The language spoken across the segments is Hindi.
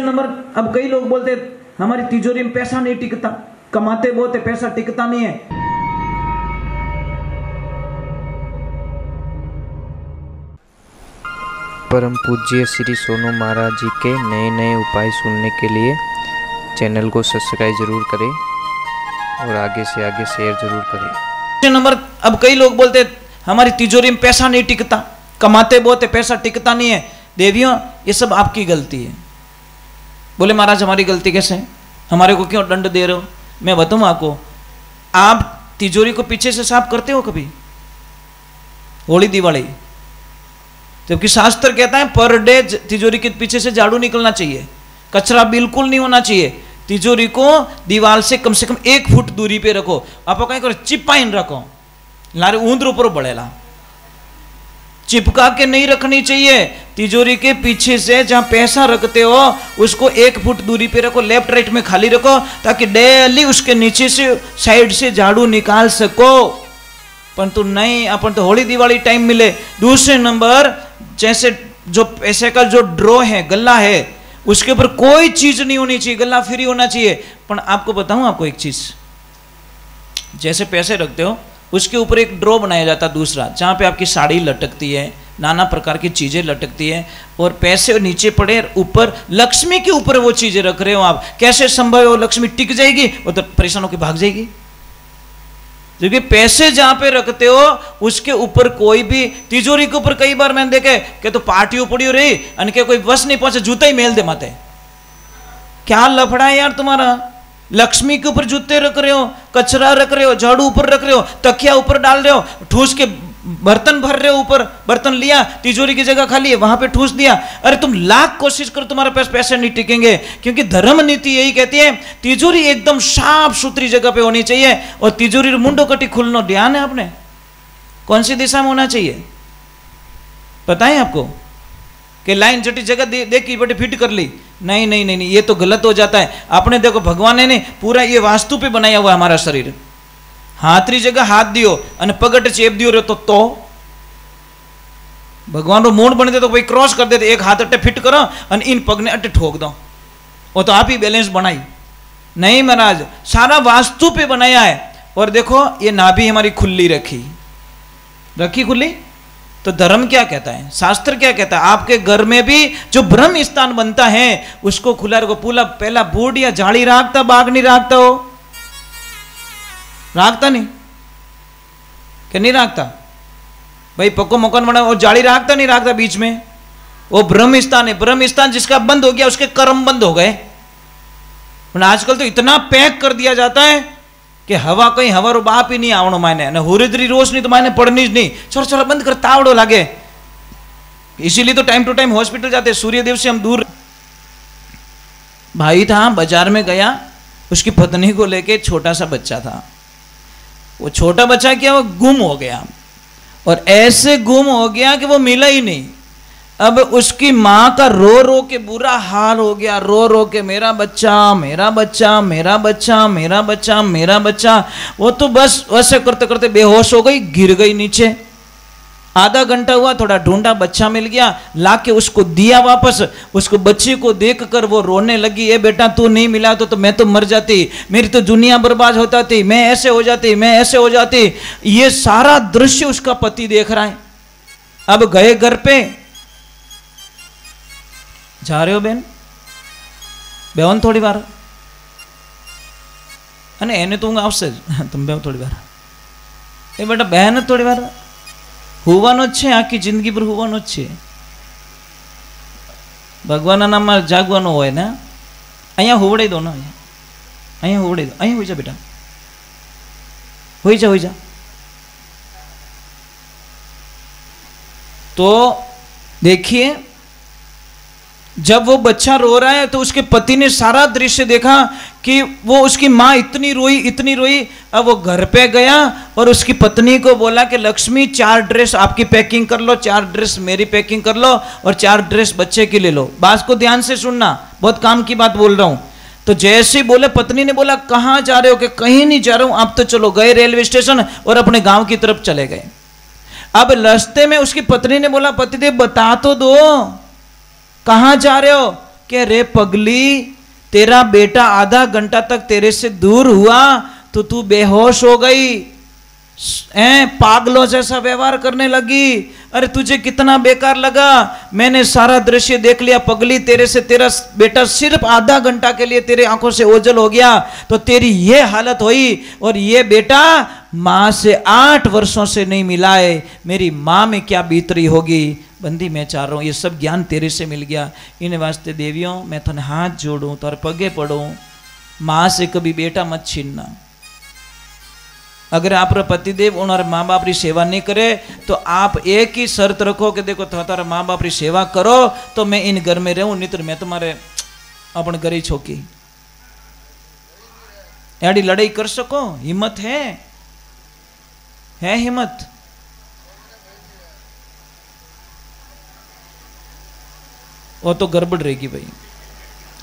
नंबर, अब कई लोग बोलते हमारी तिजोरी में पैसा नहीं टिकता, कमाते बहुत है पैसा टिकता नहीं है। परम पूज्य श्री सोनू महाराज जी के नए नए उपाय सुनने के लिए चैनल को सब्सक्राइब जरूर करें और आगे से आगे शेयर जरूर करें। नंबर, अब कई लोग बोलते हमारी तिजोरी में पैसा नहीं टिकता, कमाते बहुत है पैसा टिकता नहीं है। देवियों, ये सब आपकी गलती है। बोले महाराज हमारी गलती कैसे है, हमारे को क्यों दंड दे रहे हो? मैं बताऊं आपको, आप तिजोरी को पीछे से साफ करते हो कभी होली दिवाली? जबकि शास्त्र कहता है पर डे तिजोरी के पीछे से झाड़ू निकलना चाहिए, कचरा बिल्कुल नहीं होना चाहिए। तिजोरी को दीवार से कम 1 फुट दूरी पे रखो। आप कहीं करो चिपाइन रखो, लारे ऊंद्र ऊपर बढ़ेला, चिपका के नहीं रखनी चाहिए। तिजोरी के पीछे से जहां पैसा रखते हो उसको 1 फुट दूरी पे रखो, लेफ्ट राइट में खाली रखो, ताकि डेली उसके नीचे से साइड से झाड़ू निकाल सको। परंतु नहीं, अपन तो होली दिवाली टाइम मिले। दूसरे नंबर, जैसे जो पैसे का जो ड्रॉ है, गल्ला है, उसके ऊपर कोई चीज नहीं होनी चाहिए, गल्ला फ्री होना चाहिए। पर आपको बताऊं आपको एक चीज, जैसे पैसे रखते हो उसके ऊपर एक ड्रॉ बनाया जाता दूसरा, जहां पे आपकी साड़ी लटकती है, नाना प्रकार की चीजें लटकती है, और पैसे नीचे पड़े, ऊपर लक्ष्मी के ऊपर वो चीजें रख रहे हो आप। कैसे संभव है वो लक्ष्मी टिक जाएगी? वो तो परेशान होकर भाग जाएगी। क्योंकि पैसे जहां पे रखते हो उसके ऊपर कोई भी, तिजोरी के ऊपर कई बार मैंने देखे कि तो पार्टियों पड़ी हो रही अनके कोई बस नहीं पहुंचे, जूता ही मेल दे माते। क्या लफड़ा है यार तुम्हारा? लक्ष्मी के ऊपर जूते रख रहे हो, कचरा रख रहे हो, झाड़ू ऊपर रख रहे हो, तकिया ऊपर डाल रहे हो, ठूस के बर्तन भर रहे हो, ऊपर बर्तन लिया, तिजोरी की जगह खाली है वहां पे ठूस दिया। अरे तुम लाख कोशिश करो, तुम्हारे पास पैसे नहीं टिकेंगे। क्योंकि धर्म नीति यही कहती है तिजोरी एकदम साफ सुथरी जगह पे होनी चाहिए। और तिजोरी मुंडो कटी खुलनो, ध्यान है आपने कौन सी दिशा में होना चाहिए? पता है आपको कि लाइन जटी जगह देखी बड़ी फिट कर ली? नहीं नहीं नहीं नहीं, ये तो गलत हो जाता है। आपने देखो भगवान ने पूरा ये वास्तु पे बनाया हुआ हमारा शरीर, हाथरी जगह हाथ दियो અને પગટ ચેપ दियो रे तो भगवान रो मूड बन दे तो भाई क्रॉस कर दे, एक हाथ अट्टे फिट करो और इन पग ने अट्टे ठोक दो, वो तो आप ही बैलेंस बनाई। नहीं महाराज, सारा वास्तु पे बनाया है। और देखो ये नाभि हमारी खुली रखी खुली, तो धर्म क्या कहता है, शास्त्र क्या कहता है? आपके घर में भी जो ब्रह्म स्थान बनता है उसको खुला रखो। पहला बूढ़ या जाली राखता, बाग नहीं राखता हो, राखता नहीं कि नहीं राखता? भाई पक्को मकान बना और जाली राखता नहीं राखता बीच में? वो ब्रह्म स्थान है। ब्रह्म स्थान जिसका बंद हो गया उसके कर्म बंद हो गए। आजकल तो इतना पैक कर दिया जाता है कि हवा कहीं हवा रो बाप ही नहीं आवणो मायने, न हुरिद्री रोशनी तो मायने पड़नी नहीं, चलो चलो बंद कर, तावड़ो लागे। इसीलिए तो टाइम टू टाइम हॉस्पिटल जाते। सूर्यदेव से हम दूर। भाई था बाजार में गया, उसकी पत्नी को लेके छोटा सा बच्चा था। वो छोटा बच्चा क्या, वो गुम हो गया, और ऐसे गुम हो गया कि वो मिला ही नहीं। अब उसकी माँ का रो रो के बुरा हाल हो गया, रो रो के मेरा बच्चा मेरा बच्चा मेरा बच्चा मेरा बच्चा मेरा बच्चा। वो तो बस वैसे करते करते बेहोश हो गई, गिर गई नीचे। आधा घंटा हुआ, थोड़ा ढूंढा, बच्चा मिल गया, लाके उसको दिया वापस। उसको बच्चे को देखकर वो रोने लगी, ए बेटा तू नहीं मिला तो मैं तो मर जाती, मेरी तो दुनिया बर्बाद होता थी, मैं ऐसे हो जाती, मैं ऐसे हो जाती। ये सारा दृश्य उसका पति देख रहा है। अब गए घर पे, जा रहे हो बेन, बेवन थोड़ी बार अने एने तो आवशे तुम बेव थोड़ी बार, ए बेटा बहन थोड़ी बार होवानो छे, आखी जिंदगी पर होवानो छे। भगवान नाम में जागवानो होय ने, अहींया होवड़ाई दो ना, अहींया होवड़ाई दो, अहीं होई जा बेटा, होई जा। तो देखिए, जब वो बच्चा रो रहा है तो उसके पति ने सारा दृश्य देखा कि वो उसकी माँ इतनी रोई। अब वो घर पे गया और उसकी पत्नी को बोला कि लक्ष्मी 4 ड्रेस आपकी पैकिंग कर लो, 4 ड्रेस मेरी पैकिंग कर लो, और 4 ड्रेस बच्चे की ले लो। बात को ध्यान से सुनना, बहुत काम की बात बोल रहा हूँ। तो जैसे ही बोले, पत्नी ने बोला कहाँ जा रहे हो? कि कहीं नहीं जा रहा हूँ, आप तो चलो। गए रेलवे स्टेशन और अपने गाँव की तरफ चले गए। अब रास्ते में उसकी पत्नी ने बोला, पतिदेव बता तो दो कहाँ जा रहे हो? कि रे पगली, तेरा बेटा आधा घंटा तक तेरे से दूर हुआ तो तू बेहोश हो गई, पागलों जैसा व्यवहार करने लगी। अरे तुझे कितना बेकार लगा, मैंने सारा दृश्य देख लिया पगली, तेरे से तेरा बेटा सिर्फ आधा घंटा के लिए तेरे आंखों से ओझल हो गया तो तेरी ये हालत हुई। और ये बेटा मां से 8 वर्षों से नहीं मिला है, मेरी मां में क्या बीत रही होगी। बंदी मैं चाह रहा हूं ये सब ज्ञान तेरे से मिल गया। इन वास्ते देवियों मैं थने हाथ जोड़ूं, तार पगे पड़ूं, मां से कभी बेटा मत छीनना। अगर आप पतिदेव और माँ बाप की सेवा नहीं करे तो आप एक ही शर्त रखो कि देखो तुम्हारा माँ बाप की सेवा करो तो मैं इन घर में रहूं, नहीं तो मैं तुम्हारे अपन घर ही छोकी। यारी लड़ाई कर सको, हिम्मत है हिम्मत। वो तो गड़बड़ रहेगी भाई,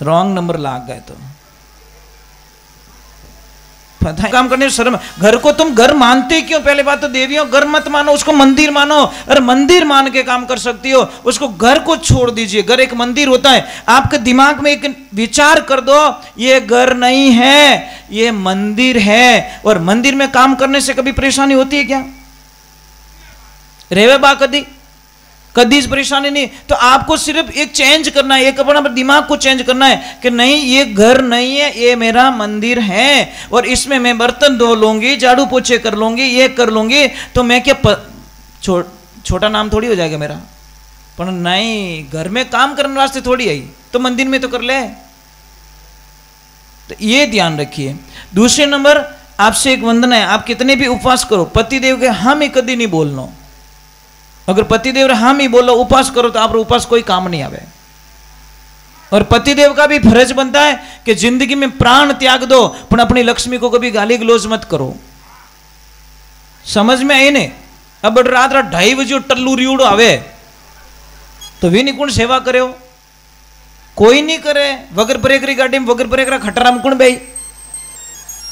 रॉन्ग नंबर लाग गए तो पता है काम करने से शर्म। घर को तुम घर मानते क्यों? पहले बात तो देवियों, घर मत मानो, उसको मंदिर मानो। अरे मंदिर मान के काम कर सकती हो, उसको घर को छोड़ दीजिए। घर एक मंदिर होता है। आपके दिमाग में एक विचार कर दो, ये घर नहीं है, ये मंदिर है। और मंदिर में काम करने से कभी परेशानी होती है क्या? रेवे बा कदी परेशानी नहीं। तो आपको सिर्फ एक चेंज करना है, एक अपना दिमाग को चेंज करना है कि नहीं ये घर नहीं है, ये मेरा मंदिर है और इसमें मैं बर्तन धो लूंगी, झाड़ू पोछे कर लूंगी, ये कर लूंगी तो मैं क्या छोटा नाम थोड़ी हो जाएगा मेरा। पर नहीं, घर में काम करने वास्ते थोड़ी आई तो मंदिर में तो कर ले। तो ये ध्यान रखिए। दूसरे नंबर आपसे एक वंदना है, आप कितने भी उपवास करो, पतिदेव के हम ही कदी नहीं बोलना। अगर पतिदेव हम ही बोलो उपास करो तो आप उपास कोई काम नहीं आवे। और पतिदेव का भी फर्ज बनता है कि जिंदगी में प्राण त्याग दो पर अपनी लक्ष्मी को कभी गाली गलौज मत करो। समझ में आई ने? अब रात 2:30 बजे टल्लू रिउड़ो आवे तो भी नहीं कौन सेवा करे हो? कोई नहीं करे। वगर ब्रेक री गाड़ी में वगर ब्रेक रा खटरा में कौन भाई?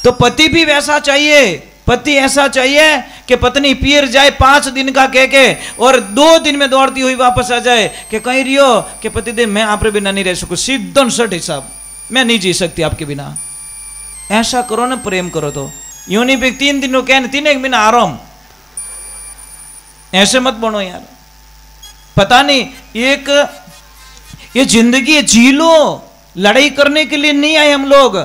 तो पति भी वैसा चाहिए। पति ऐसा चाहिए कि पत्नी पियर जाए 5 दिन का कह के और 2 दिन में दौड़ती हुई वापस आ जाए कि कहीं रियो कि पति दे मैं आप बिना नहीं रह सकूं, सीधन सट हिसाब, मैं नहीं जी सकती आपके बिना। ऐसा करो ना, प्रेम करो। तो यूं नहीं भी 3 दिन कह 3 बिना आराम, ऐसे मत बनो यार। पता नहीं एक ये जिंदगी जी लो, लड़ाई करने के लिए नहीं आए हम लोग,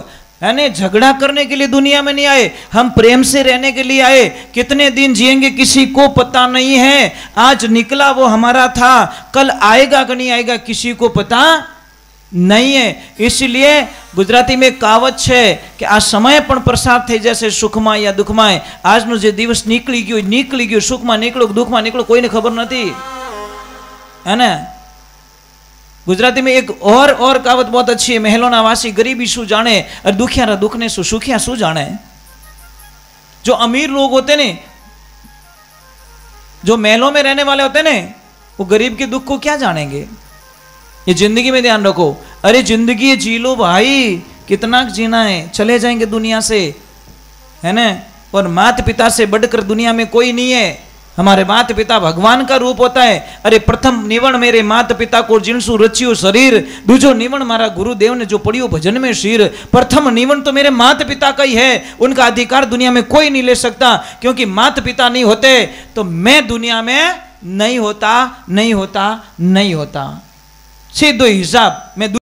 है ना, झगड़ा करने के लिए दुनिया में नहीं आए, हम प्रेम से रहने के लिए आए। कितने दिन जिएंगे किसी को पता नहीं है। आज निकला वो हमारा था, कल आएगा कि नहीं आएगा किसी को पता नहीं है। इसलिए गुजराती में कहावत है कि आ समय पण प्रसार થઈ જશે સુખમાં या દુઃખમાં। આજનો જે દિવસ નીકળી ગયો, સુખમાં નીકળો દુઃખમાં નીકળો કોઈને ખબર નથી, है ना। गुजराती में एक और कहावत बहुत अच्छी है, महलोना वासी गरीबी शू जाने और दुखिया दुख ने सुखिया शू जाने। जो अमीर लोग होते ने, जो महलों में रहने वाले होते ने, वो गरीब के दुख को क्या जानेंगे। ये जिंदगी में ध्यान रखो। अरे जिंदगी जी लो भाई, कितना जीना है, चले जाएंगे दुनिया से, है ना। और माता पिता से बढ़कर दुनिया में कोई नहीं है। हमारे माता पिता भगवान का रूप होता है। अरे प्रथम निवण मेरे माता पिता को जिनसु रचियो शरीर, दूजो निवण मारा गुरुदेव ने जो पढ़ियो भजन में शीर। प्रथम निवण तो मेरे माता पिता का ही है, उनका अधिकार दुनिया में कोई नहीं ले सकता। क्योंकि माता पिता नहीं होते तो मैं दुनिया में नहीं होता। सीधो हिसाब। मैं